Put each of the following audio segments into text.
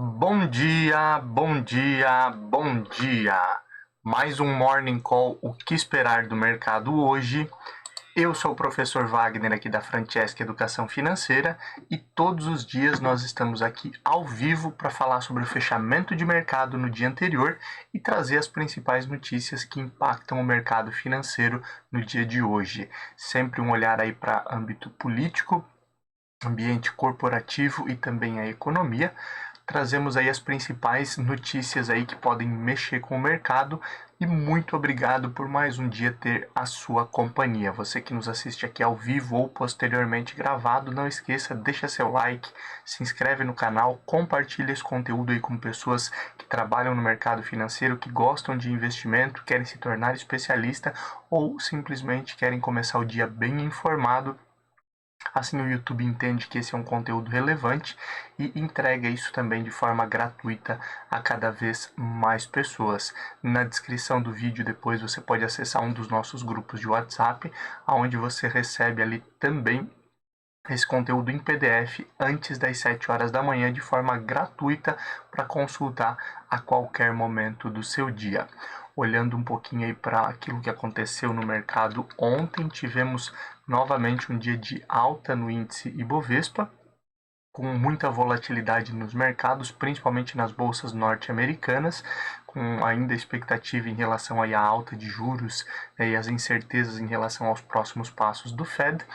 Bom dia, bom dia, bom dia! Mais um Morning Call, o que esperar do mercado hoje? Eu sou o professor Wagner aqui da Francesca Educação Financeira e todos os dias nós estamos aqui ao vivo para falar sobre o fechamento de mercado no dia anterior e trazer as principais notícias que impactam o mercado financeiro no dia de hoje. Sempre um olhar aí para âmbito político, ambiente corporativo e também a economia. Trazemos aí as principais notícias aí que podem mexer com o mercado e muito obrigado por mais um dia ter a sua companhia. Você que nos assiste aqui ao vivo ou posteriormente gravado, não esqueça, deixa seu like, se inscreve no canal, compartilha esse conteúdo aí com pessoas que trabalham no mercado financeiro, que gostam de investimento, querem se tornar especialista ou simplesmente querem começar o dia bem informado. Assim, o YouTube entende que esse é um conteúdo relevante e entrega isso também de forma gratuita a cada vez mais pessoas. Na descrição do vídeo depois você pode acessar um dos nossos grupos de WhatsApp, onde você recebe ali também esse conteúdo em PDF antes das 7 horas da manhã de forma gratuita para consultar a qualquer momento do seu dia. Olhando um pouquinho aí para aquilo que aconteceu no mercado ontem, tivemos novamente um dia de alta no índice Ibovespa, com muita volatilidade nos mercados, principalmente nas bolsas norte-americanas, com ainda expectativa em relação aí à alta de juros, e as incertezas em relação aos próximos passos do Fed.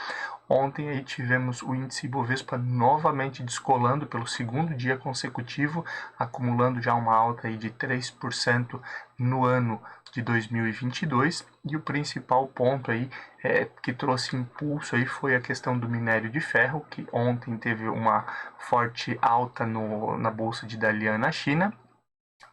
Ontem aí tivemos o índice Ibovespa novamente descolando pelo segundo dia consecutivo, acumulando já uma alta aí de 3% no ano de 2022, e o principal ponto aí que trouxe impulso aí foi a questão do minério de ferro, que ontem teve uma forte alta na bolsa de Dalian na China.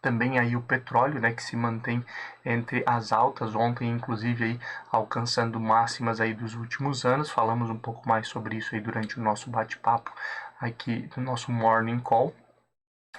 Também aí o petróleo, né, que se mantém entre as altas, ontem inclusive aí alcançando máximas aí dos últimos anos. Falamos um pouco mais sobre isso aí durante o nosso bate-papo aqui no nosso Morning Call.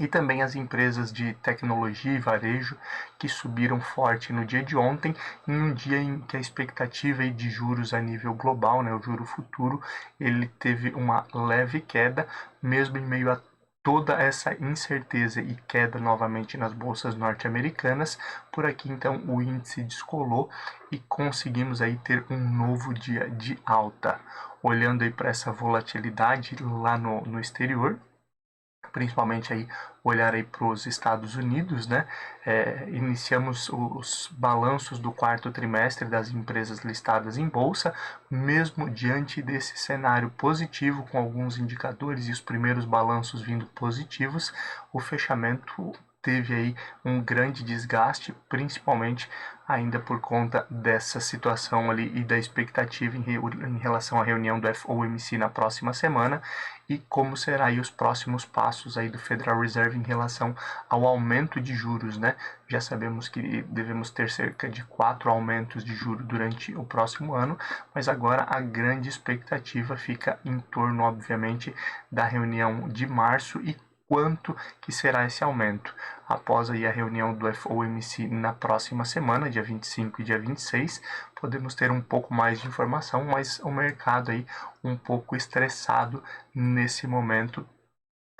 E também as empresas de tecnologia e varejo que subiram forte no dia de ontem, em um dia em que a expectativa de juros a nível global, né, o juro futuro, ele teve uma leve queda, mesmo em meio a toda essa incerteza e queda novamente nas bolsas norte-americanas. Por aqui então o índice descolou e conseguimos aí ter um novo dia de alta. Olhando aí para essa volatilidade lá no exterior, principalmente aí olhar aí para os Estados Unidos, né? Iniciamos os balanços do quarto trimestre das empresas listadas em bolsa, mesmo diante desse cenário positivo, com alguns indicadores e os primeiros balanços vindo positivos, o fechamento teve aí um grande desgaste, principalmente ainda por conta dessa situação ali e da expectativa em relação à reunião do FOMC na próxima semana e como será aí os próximos passos aí do Federal Reserve em relação ao aumento de juros, né? Já sabemos que devemos ter cerca de 4 aumentos de juros durante o próximo ano, mas agora a grande expectativa fica em torno, obviamente, da reunião de março e quanto que será esse aumento. Após aí a reunião do FOMC na próxima semana, dia 25 e dia 26, podemos ter um pouco mais de informação, mas o mercado aí um pouco estressado nesse momento,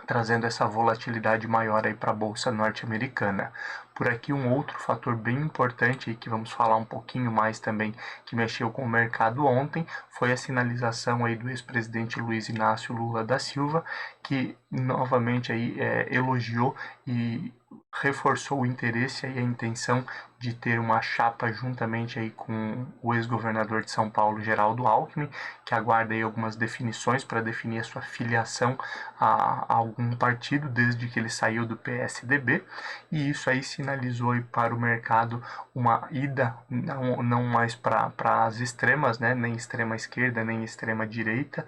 trazendo essa volatilidade maior aí para a bolsa norte-americana. Por aqui um outro fator bem importante e que vamos falar um pouquinho mais também, que mexeu com o mercado ontem, foi a sinalização aí do ex-presidente Luiz Inácio Lula da Silva, que novamente aí elogiou e reforçou o interesse e a intenção de ter uma chapa juntamente aí com o ex-governador de São Paulo, Geraldo Alckmin, que aguarda aí algumas definições para definir a sua filiação a algum partido desde que ele saiu do PSDB, e isso aí sinalizou aí para o mercado uma ida não mais para as extremas, né, nem extrema esquerda, nem extrema direita,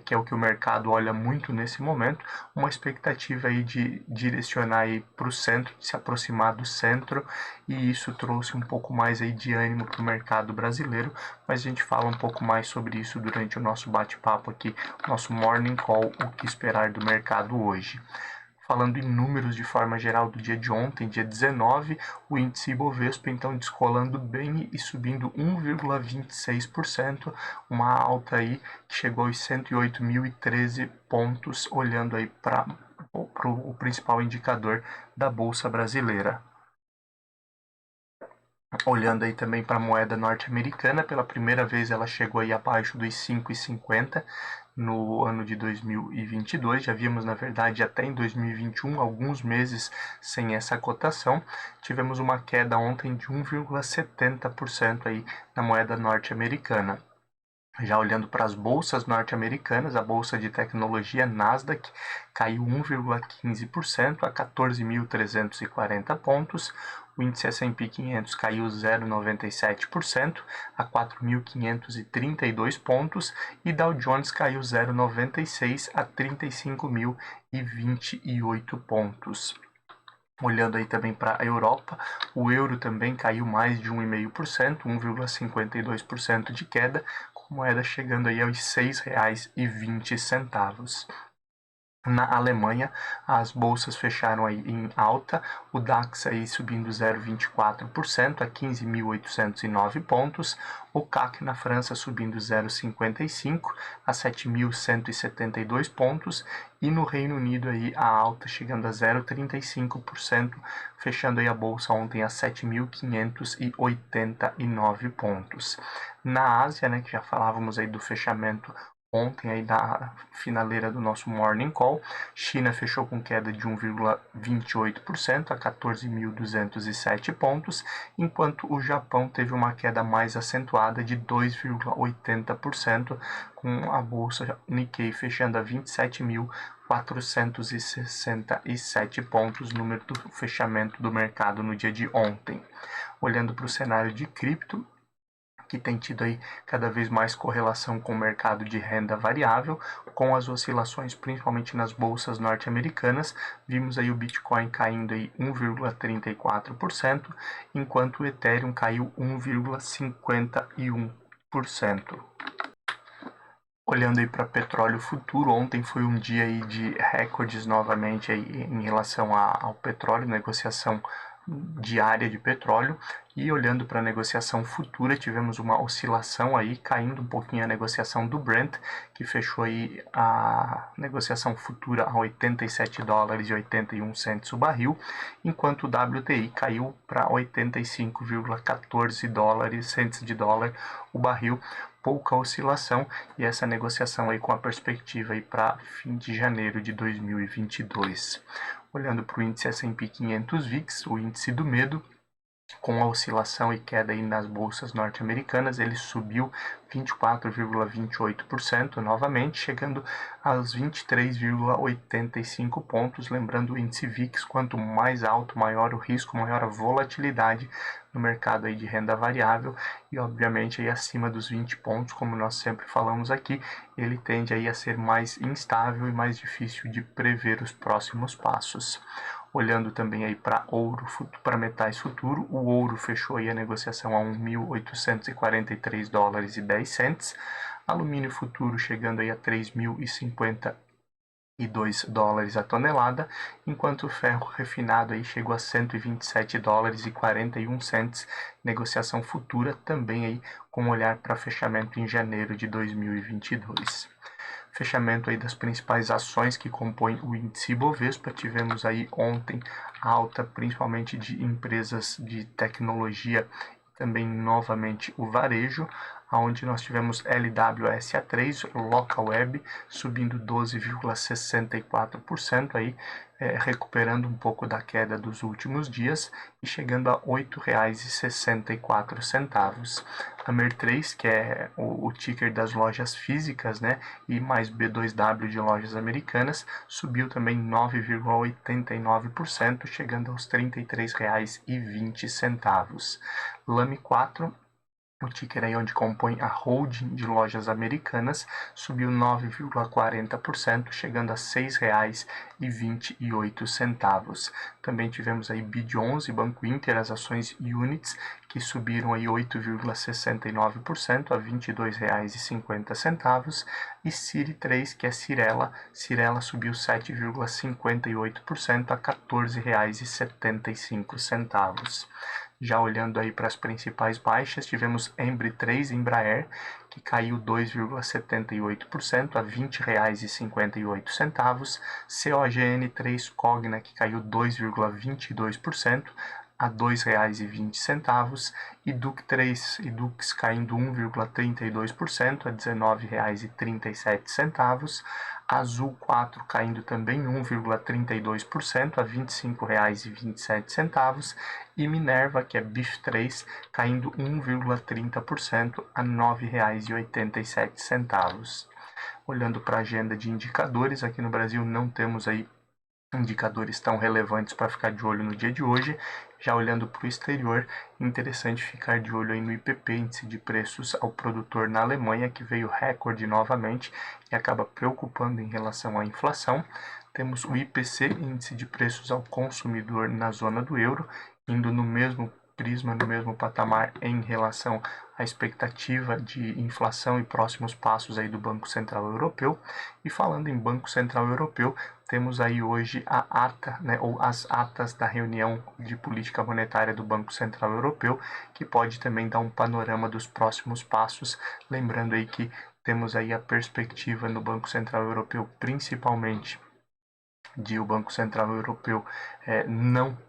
que é o que o mercado olha muito nesse momento, uma expectativa aí de direcionar aí para o centro, de se aproximar do centro, e isso trouxe um pouco mais aí de ânimo para o mercado brasileiro, mas a gente fala um pouco mais sobre isso durante o nosso bate-papo aqui, nosso Morning Call, o que esperar do mercado hoje. Falando em números de forma geral do dia de ontem, dia 19, o índice Ibovespa então descolando bem e subindo 1,26%, uma alta aí que chegou aos 108.013 pontos, olhando aí para o principal indicador da Bolsa Brasileira. Olhando aí também para a moeda norte-americana, pela primeira vez ela chegou aí abaixo dos 5,50 no ano de 2022. Já vimos, na verdade, até em 2021, alguns meses sem essa cotação. Tivemos uma queda ontem de 1,70% aí na moeda norte-americana. Já olhando para as bolsas norte-americanas, a bolsa de tecnologia Nasdaq caiu 1,15% a 14.340 pontos. O índice S&P 500 caiu 0,97% a 4.532 pontos. E Dow Jones caiu 0,96% a 35.028 pontos. Olhando aí também para a Europa, o euro também caiu mais de 1,5%, 1,52% de queda, com a moeda chegando aí aos R$ 6,20. Na Alemanha, as bolsas fecharam aí em alta, o DAX aí subindo 0,24% a 15.809 pontos, o CAC na França subindo 0,55% a 7.172 pontos, e no Reino Unido aí a alta chegando a 0,35%, fechando aí a bolsa ontem a 7.589 pontos. Na Ásia, né, que já falávamos aí do fechamento ontem aí na finaleira do nosso Morning Call, China fechou com queda de 1,28% a 14.207 pontos, enquanto o Japão teve uma queda mais acentuada de 2,80%, com a bolsa Nikkei fechando a 27.467 pontos, número do fechamento do mercado no dia de ontem. Olhando para o cenário de cripto, que tem tido aí cada vez mais correlação com o mercado de renda variável, com as oscilações principalmente nas bolsas norte-americanas. Vimos aí o Bitcoin caindo aí 1,34%, enquanto o Ethereum caiu 1,51%. Olhando aí para petróleo futuro, ontem foi um dia aí de recordes novamente aí em relação ao petróleo, negociação diária de petróleo. E olhando para a negociação futura, tivemos uma oscilação aí, caindo um pouquinho a negociação do Brent, que fechou aí a negociação futura a $87,81 o barril, enquanto o WTI caiu para 85,14 centes de dólar o barril. Pouca oscilação, e essa negociação aí com a perspectiva aí para fim de janeiro de 2022. Olhando para o índice S&P 500 VIX, o índice do medo, com a oscilação e queda aí nas bolsas norte-americanas, ele subiu 24,28% novamente, chegando aos 23,85 pontos. Lembrando, o índice VIX, quanto mais alto, maior o risco, maior a volatilidade no mercado aí de renda variável, e obviamente aí acima dos 20 pontos, como nós sempre falamos aqui, ele tende aí a ser mais instável e mais difícil de prever os próximos passos. Olhando também aí para ouro, para metais futuro, o ouro fechou aí a negociação a $1.843,10, alumínio futuro chegando aí a $3.052 a tonelada, enquanto o ferro refinado aí chegou a $127,41, negociação futura também aí com olhar para fechamento em janeiro de 2022. Fechamento aí das principais ações que compõem o índice Ibovespa. Tivemos aí ontem alta principalmente de empresas de tecnologia, também novamente o varejo, onde nós tivemos LWSA3, Localweb, subindo 12,64%, aí, recuperando um pouco da queda dos últimos dias e chegando a R$ 8,64. A MER3, que é o ticker das lojas físicas, né, e mais B2W de lojas americanas, subiu também 9,89%, chegando aos R$ 33,20. Lame4, o ticker aí onde compõe a holding de lojas americanas, subiu 9,40%, chegando a R$ 6,28. Também tivemos aí BID11, Banco Inter, as ações Units, que subiram aí 8,69% a R$ 22,50. E CIRI3, que é Cirela subiu 7,58% a R$ 14,75. Já olhando aí para as principais baixas, tivemos Embry 3 Embraer, que caiu 2,78% a R$ 20,58. COGN3 Cogna, que caiu 2,22% a R$ 2,20. E Duc 3 e Dux caindo 1,32% a R$ 19,37. Azul 4 caindo também 1,32% a R$ 25,27. E Minerva, que é BIF 3, caindo 1,30% a R$ 9,87. Olhando para a agenda de indicadores, aqui no Brasil não temos aí indicadores tão relevantes para ficar de olho no dia de hoje. Já olhando para o exterior, interessante ficar de olho aí no IPP, índice de preços ao produtor na Alemanha, que veio recorde novamente e acaba preocupando em relação à inflação. Temos o IPC, índice de preços ao consumidor na zona do euro, indo no mesmo prisma, no mesmo patamar em relação à expectativa de inflação e próximos passos aí do Banco Central Europeu. E falando em Banco Central Europeu, temos aí hoje a ata, né, ou as atas da reunião de política monetária do Banco Central Europeu, que pode também dar um panorama dos próximos passos, lembrando aí que temos aí a perspectiva no Banco Central Europeu, principalmente de o Banco Central Europeu não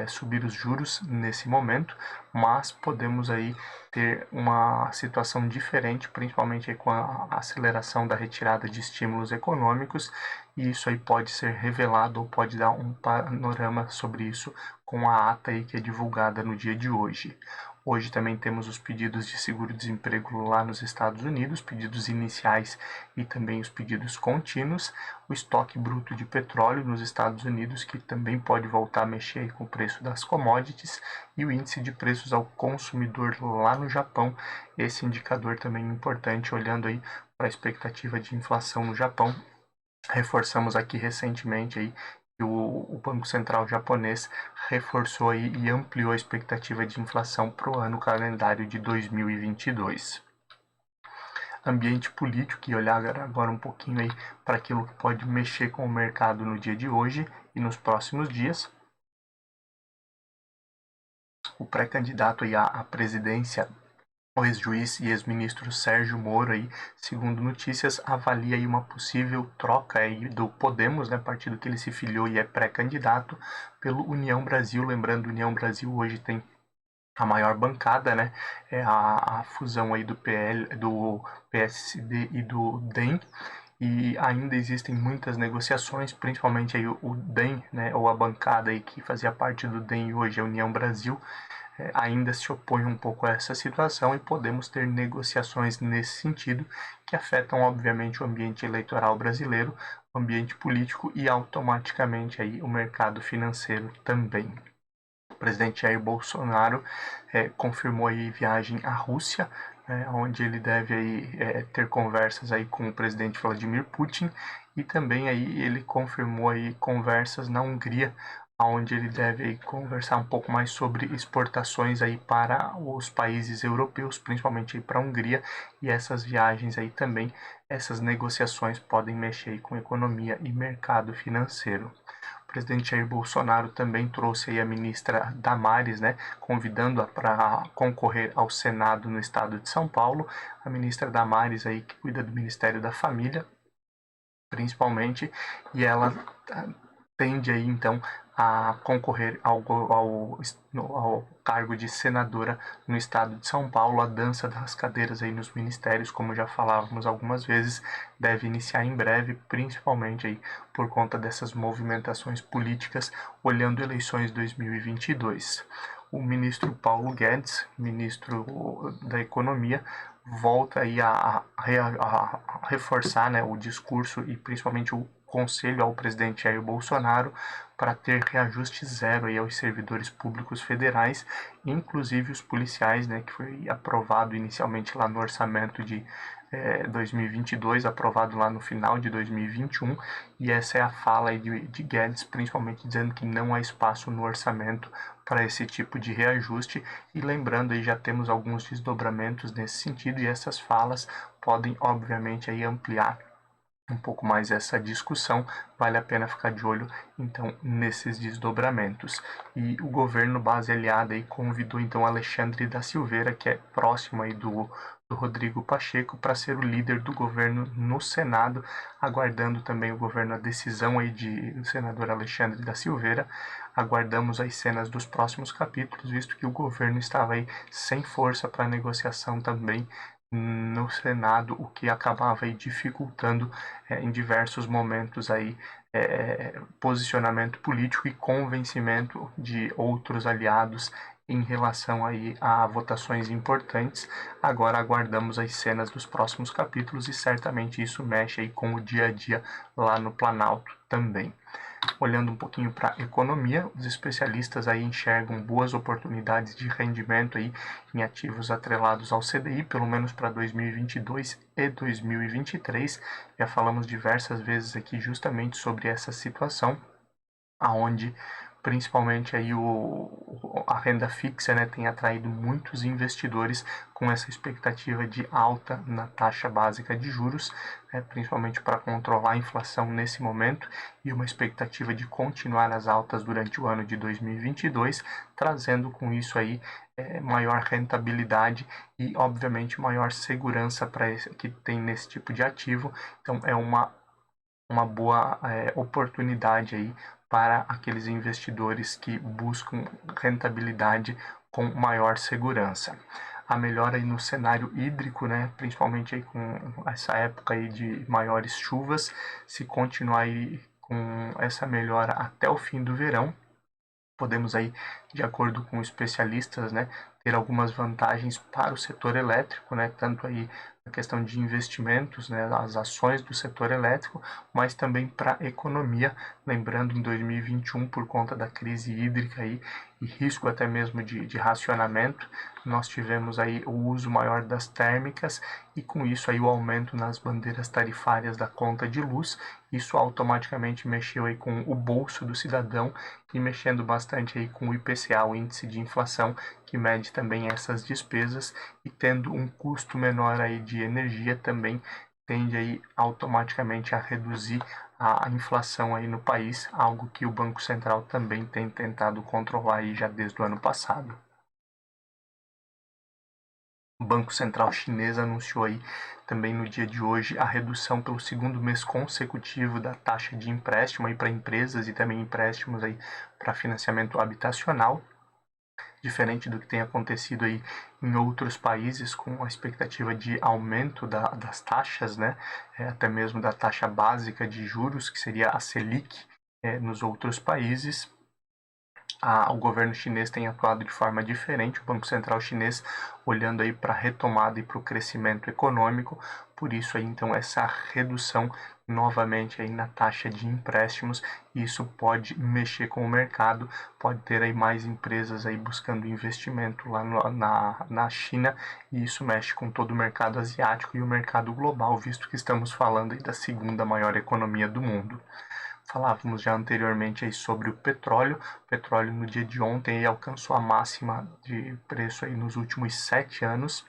subir os juros nesse momento, mas podemos aí ter uma situação diferente, principalmente aí com a aceleração da retirada de estímulos econômicos, e isso aí pode ser revelado ou pode dar um panorama sobre isso com a ata aí que é divulgada no dia de hoje. Hoje também temos os pedidos de seguro-desemprego lá nos Estados Unidos, pedidos iniciais e também os pedidos contínuos, o estoque bruto de petróleo nos Estados Unidos, que também pode voltar a mexer com o preço das commodities, e o índice de preços ao consumidor lá no Japão, esse indicador também importante, olhando aí para a expectativa de inflação no Japão. Reforçamos aqui recentemente aí que o Banco Central japonês reforçou aí e ampliou a expectativa de inflação para o ano calendário de 2022. Ambiente político, e olhar agora um pouquinho aí para aquilo que pode mexer com o mercado no dia de hoje e nos próximos dias. O pré-candidato aí à presidência, o ex-juiz e ex-ministro Sérgio Moro, aí, segundo notícias, avalia aí uma possível troca aí do Podemos, né, partido que ele se filiou e é pré-candidato, pelo União Brasil. Lembrando, União Brasil hoje tem a maior bancada, né, é a fusão aí do PSD e do DEM, e ainda existem muitas negociações, principalmente aí o DEM, né, ou a bancada aí que fazia parte do DEM e hoje é a União Brasil, ainda se opõe um pouco a essa situação, e podemos ter negociações nesse sentido que afetam obviamente o ambiente eleitoral brasileiro, o ambiente político e automaticamente aí o mercado financeiro também. O presidente Jair Bolsonaro confirmou aí viagem à Rússia, onde ele deve aí, ter conversas aí com o presidente Vladimir Putin, e também aí ele confirmou aí conversas na Hungria, onde ele deve aí conversar um pouco mais sobre exportações aí para os países europeus, principalmente aí para a Hungria, e essas viagens aí também, essas negociações podem mexer aí com economia e mercado financeiro. O presidente Jair Bolsonaro também trouxe aí a ministra Damares, né, convidando-a para concorrer ao Senado no estado de São Paulo. A ministra Damares aí que cuida do Ministério da Família, principalmente, e ela tende aí então a concorrer ao cargo de senadora no estado de São Paulo. A dança das cadeiras aí nos ministérios, como já falávamos algumas vezes, deve iniciar em breve, principalmente aí por conta dessas movimentações políticas, olhando eleições 2022. O ministro Paulo Guedes, ministro da Economia, volta aí a reforçar, né, o discurso e principalmente o conselho ao presidente Jair Bolsonaro para ter reajuste zero aí aos servidores públicos federais, inclusive os policiais, né, que foi aprovado inicialmente lá no orçamento de 2022, aprovado lá no final de 2021, e essa é a fala aí de Guedes, principalmente dizendo que não há espaço no orçamento para esse tipo de reajuste, e lembrando aí já temos alguns desdobramentos nesse sentido, e essas falas podem obviamente aí ampliar um pouco mais essa discussão, vale a pena ficar de olho então nesses desdobramentos. E o governo base aliada aí convidou então Alexandre da Silveira, que é próximo aí do Rodrigo Pacheco, para ser o líder do governo no Senado, aguardando também o governo a decisão aí do senador Alexandre da Silveira. Aguardamos as cenas dos próximos capítulos, visto que o governo estava aí sem força para negociação também no Senado, o que acabava aí dificultando em diversos momentos aí posicionamento político e convencimento de outros aliados em relação aí a votações importantes. Agora aguardamos as cenas dos próximos capítulos e certamente isso mexe aí com o dia a dia lá no Planalto também. Olhando um pouquinho para a economia, os especialistas aí enxergam boas oportunidades de rendimento aí em ativos atrelados ao CDI, pelo menos para 2022 e 2023. Já falamos diversas vezes aqui justamente sobre essa situação, aonde principalmente aí a renda fixa, né, tem atraído muitos investidores com essa expectativa de alta na taxa básica de juros, né, principalmente para controlar a inflação nesse momento e uma expectativa de continuar as altas durante o ano de 2022, trazendo com isso aí maior rentabilidade e obviamente maior segurança para que tem nesse tipo de ativo. Então é uma boa oportunidade aí para aqueles investidores que buscam rentabilidade com maior segurança. A melhora aí no cenário hídrico, né, principalmente aí com essa época aí de maiores chuvas, se continuar aí com essa melhora até o fim do verão, podemos aí, de acordo com especialistas, né, ter algumas vantagens para o setor elétrico, né, tanto aí a questão de investimentos, né, as ações do setor elétrico, mas também para a economia, lembrando em 2021 por conta da crise hídrica aí e risco até mesmo de racionamento, nós tivemos aí o uso maior das térmicas e com isso aí o aumento nas bandeiras tarifárias da conta de luz. Isso automaticamente mexeu aí com o bolso do cidadão e mexendo bastante aí com o IPCA, o índice de inflação, que mede também essas despesas, e tendo um custo menor aí de energia também tende aí automaticamente a reduzir a inflação aí no país, algo que o Banco Central também tem tentado controlar aí já desde o ano passado. O Banco Central chinês anunciou aí também no dia de hoje a redução pelo segundo mês consecutivo da taxa de empréstimo aí para empresas e também empréstimos aí para financiamento habitacional, diferente do que tem acontecido aí em outros países com a expectativa de aumento das taxas, né, até mesmo da taxa básica de juros, que seria a Selic, nos outros países. O governo chinês tem atuado de forma diferente, o Banco Central chinês olhando aí para a retomada e para o crescimento econômico, por isso aí então essa redução novamente aí na taxa de empréstimos, e isso pode mexer com o mercado, pode ter aí mais empresas aí buscando investimento lá na China, e isso mexe com todo o mercado asiático e o mercado global, visto que estamos falando aí da segunda maior economia do mundo. Falávamos já anteriormente aí sobre o petróleo. O petróleo no dia de ontem aí alcançou a máxima de preço aí nos últimos 7 anos,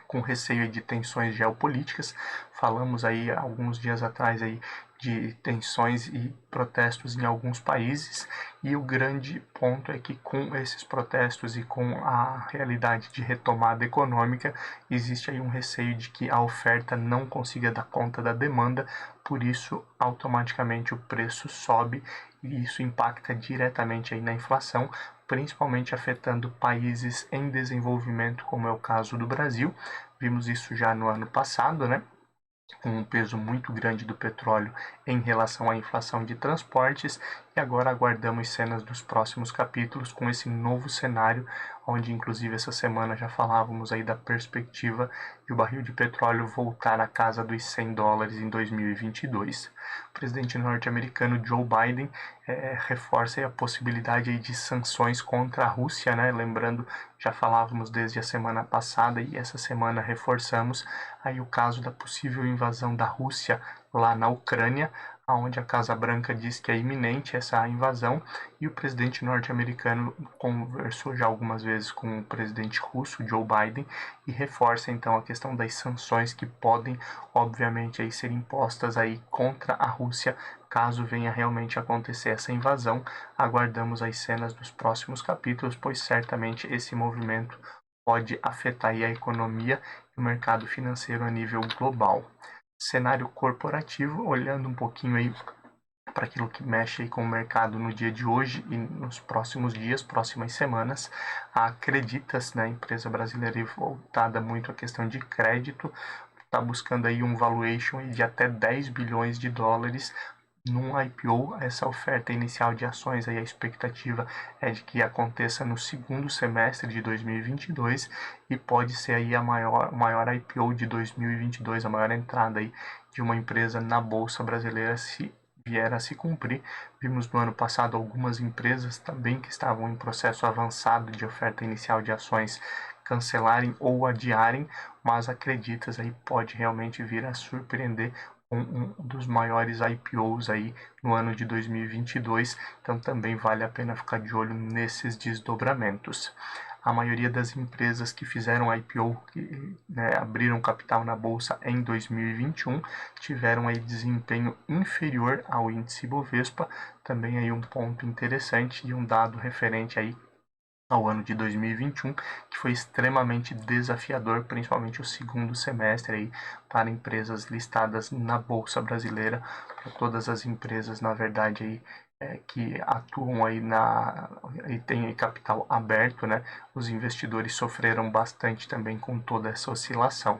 com receio de tensões geopolíticas. Falamos aí alguns dias atrás aí de tensões e protestos em alguns países, e o grande ponto é que com esses protestos e com a realidade de retomada econômica, existe aí um receio de que a oferta não consiga dar conta da demanda, por isso automaticamente o preço sobe e isso impacta diretamente aí na inflação, principalmente afetando países em desenvolvimento, como é o caso do Brasil. Vimos isso já no ano passado, né? Com um peso muito grande do petróleo em relação à inflação de transportes, e agora aguardamos cenas dos próximos capítulos com esse novo cenário, onde inclusive essa semana já falávamos aí da perspectiva de o barril de petróleo voltar à casa dos $100 em 2022. O presidente norte-americano Joe Biden reforça a possibilidade aí de sanções contra a Rússia, né? Lembrando, já falávamos desde a semana passada e essa semana reforçamos aí o caso da possível invasão da Rússia lá na Ucrânia, onde a Casa Branca diz que é iminente essa invasão, e o presidente norte-americano conversou já algumas vezes com o presidente russo, Joe Biden, e reforça então a questão das sanções que podem, obviamente, aí ser impostas aí contra a Rússia caso venha realmente acontecer essa invasão. Aguardamos as cenas dos próximos capítulos, pois certamente esse movimento pode afetar aí a economia e o mercado financeiro a nível global. Cenário corporativo, olhando um pouquinho aí para aquilo que mexe aí com o mercado no dia de hoje e nos próximos dias, próximas semanas, a Creditas, né, empresa brasileira voltada muito à questão de crédito, está buscando aí um valuation de até 10 bilhões de dólares num IPO. Essa oferta inicial de ações, aí a expectativa é de que aconteça no segundo semestre de 2022 e pode ser aí a maior IPO de 2022, a maior entrada aí de uma empresa na Bolsa Brasileira se vier a se cumprir. Vimos no ano passado algumas empresas também que estavam em processo avançado de oferta inicial de ações cancelarem ou adiarem, mas Acreditas aí pode realmente vir a surpreender um dos maiores IPOs aí no ano de 2022, então também vale a pena ficar de olho nesses desdobramentos. A maioria das empresas que fizeram IPO, que abriram capital na bolsa em 2021, tiveram aí desempenho inferior ao índice Bovespa, também aí um ponto interessante e um dado referente aí ao ano de 2021, que foi extremamente desafiador, principalmente o segundo semestre aí, para empresas listadas na Bolsa Brasileira, para todas as empresas, na verdade, aí, que atuam aí e têm capital aberto, né? Os investidores sofreram bastante também com toda essa oscilação.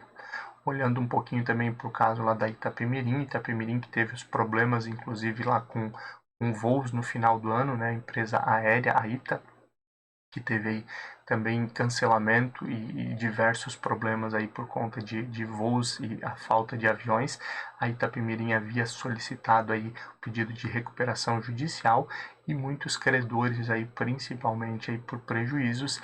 Olhando um pouquinho também para o caso lá da Itapemirim que teve os problemas, inclusive lá com voos no final do ano, né? A empresa aérea, a ITA, que teve aí também cancelamento e diversos problemas aí por conta de voos e a falta de aviões. A Itapemirim havia solicitado aí o pedido de recuperação judicial e muitos credores aí, principalmente aí por prejuízos,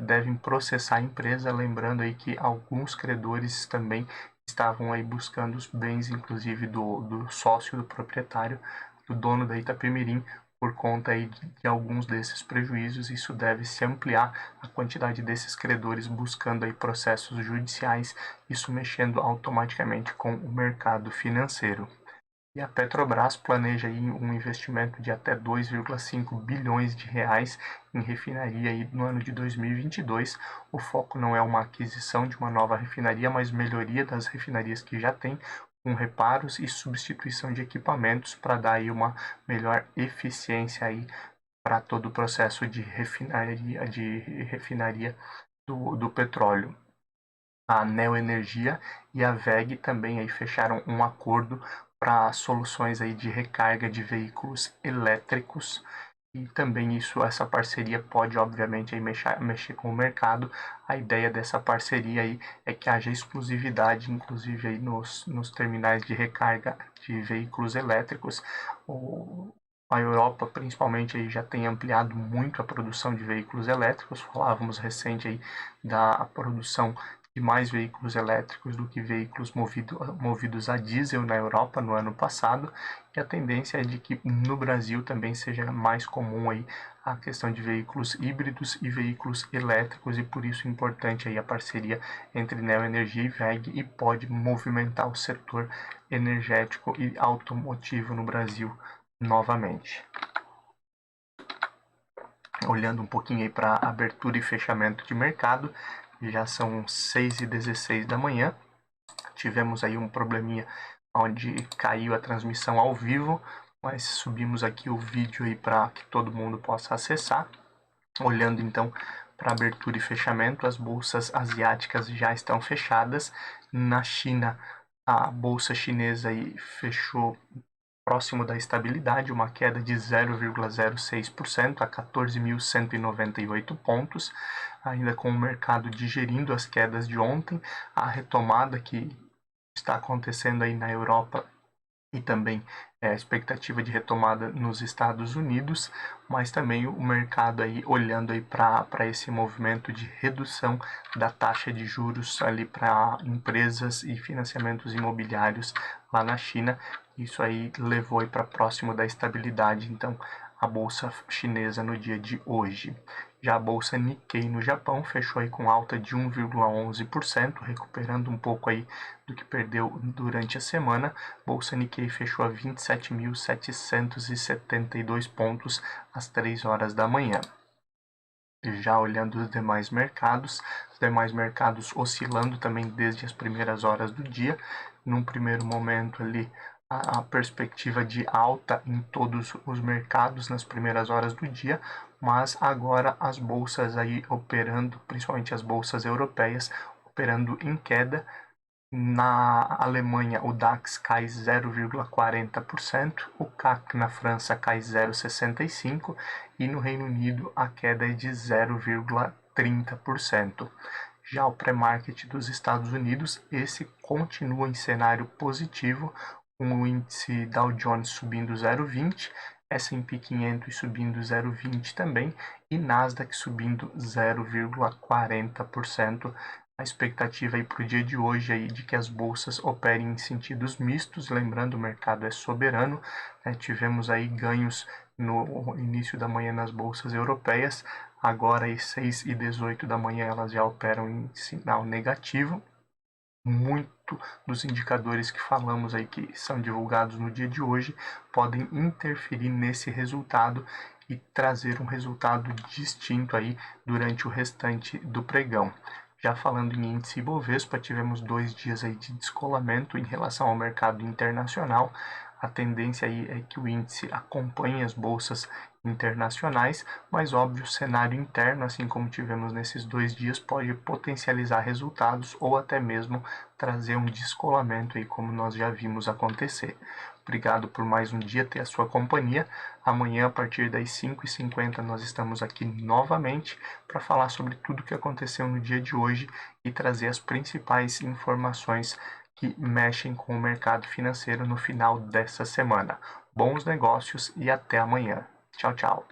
devem processar a empresa, lembrando aí que alguns credores também estavam aí buscando os bens, inclusive do sócio, do proprietário, do dono da Itapemirim, por conta aí de alguns desses prejuízos. Isso deve se ampliar a quantidade desses credores buscando aí processos judiciais, isso mexendo automaticamente com o mercado financeiro. E a Petrobras planeja aí um investimento de até 2,5 bilhões de reais em refinaria aí no ano de 2022. O foco não é uma aquisição de uma nova refinaria, mas melhoria das refinarias que já tem, com reparos e substituição de equipamentos para dar aí uma melhor eficiência aí para todo o processo de refinaria do petróleo. A Neoenergia e a WEG também aí fecharam um acordo para soluções aí de recarga de veículos elétricos, e também essa parceria pode obviamente aí mexer com o mercado. A ideia dessa parceria aí é que haja exclusividade, inclusive aí nos terminais de recarga de veículos elétricos. A Europa, principalmente, aí já tem ampliado muito a produção de veículos elétricos. Falávamos recente aí da produção de mais veículos elétricos do que veículos movidos a diesel na Europa no ano passado, e a tendência é de que no Brasil também seja mais comum aí a questão de veículos híbridos e veículos elétricos, e por isso é importante aí a parceria entre Neoenergia e WEG, e pode movimentar o setor energético e automotivo no Brasil novamente. Olhando um pouquinho aí para abertura e fechamento de mercado, já são 6h16 da manhã. Tivemos aí um probleminha onde caiu a transmissão ao vivo, mas subimos aqui o vídeo aí para que todo mundo possa acessar. Olhando então para abertura e fechamento, as bolsas asiáticas já estão fechadas. Na China, a bolsa chinesa aí fechou próximo da estabilidade, uma queda de 0,06% a 14.198 pontos, ainda com o mercado digerindo as quedas de ontem. A retomada que está acontecendo aí na Europa e também a expectativa de retomada nos Estados Unidos, mas também o mercado aí olhando aí para esse movimento de redução da taxa de juros ali para empresas e financiamentos imobiliários lá na China. Isso aí levou aí para próximo da estabilidade, então, a bolsa chinesa no dia de hoje. Já a bolsa Nikkei no Japão fechou aí com alta de 1,11%, recuperando um pouco aí do que perdeu durante a semana. Bolsa Nikkei fechou a 27.772 pontos às 3 horas da manhã. Já olhando os demais mercados oscilando também desde as primeiras horas do dia. Num primeiro momento ali, a perspectiva de alta em todos os mercados nas primeiras horas do dia, mas agora as bolsas aí operando, principalmente as bolsas europeias, operando em queda. Na Alemanha, o DAX cai 0,40%, o CAC na França cai 0,65% e no Reino Unido a queda é de 0,30%. Já o pré-market dos Estados Unidos, esse continua em cenário positivo, com o índice Dow Jones subindo 0,20%, S&P 500 subindo 0,20% também e Nasdaq subindo 0,40%. A expectativa aí para o dia de hoje aí de que as bolsas operem em sentidos mistos, lembrando, o mercado é soberano, né? Tivemos aí ganhos no início da manhã nas bolsas europeias, agora às 6h18 da manhã elas já operam em sinal negativo. Muito dos indicadores que falamos aí que são divulgados no dia de hoje podem interferir nesse resultado e trazer um resultado distinto aí durante o restante do pregão. Já falando em índice Ibovespa, tivemos 2 dias aí de descolamento em relação ao mercado internacional. A tendência aí é que o índice acompanhe as bolsas internacionais, mas óbvio, o cenário interno, assim como tivemos nesses 2 dias, pode potencializar resultados ou até mesmo trazer um descolamento aí, como nós já vimos acontecer. Obrigado por mais um dia ter a sua companhia. Amanhã, a partir das 5h50, nós estamos aqui novamente para falar sobre tudo o que aconteceu no dia de hoje e trazer as principais informações que mexem com o mercado financeiro no final dessa semana. Bons negócios e até amanhã. Tchau, tchau.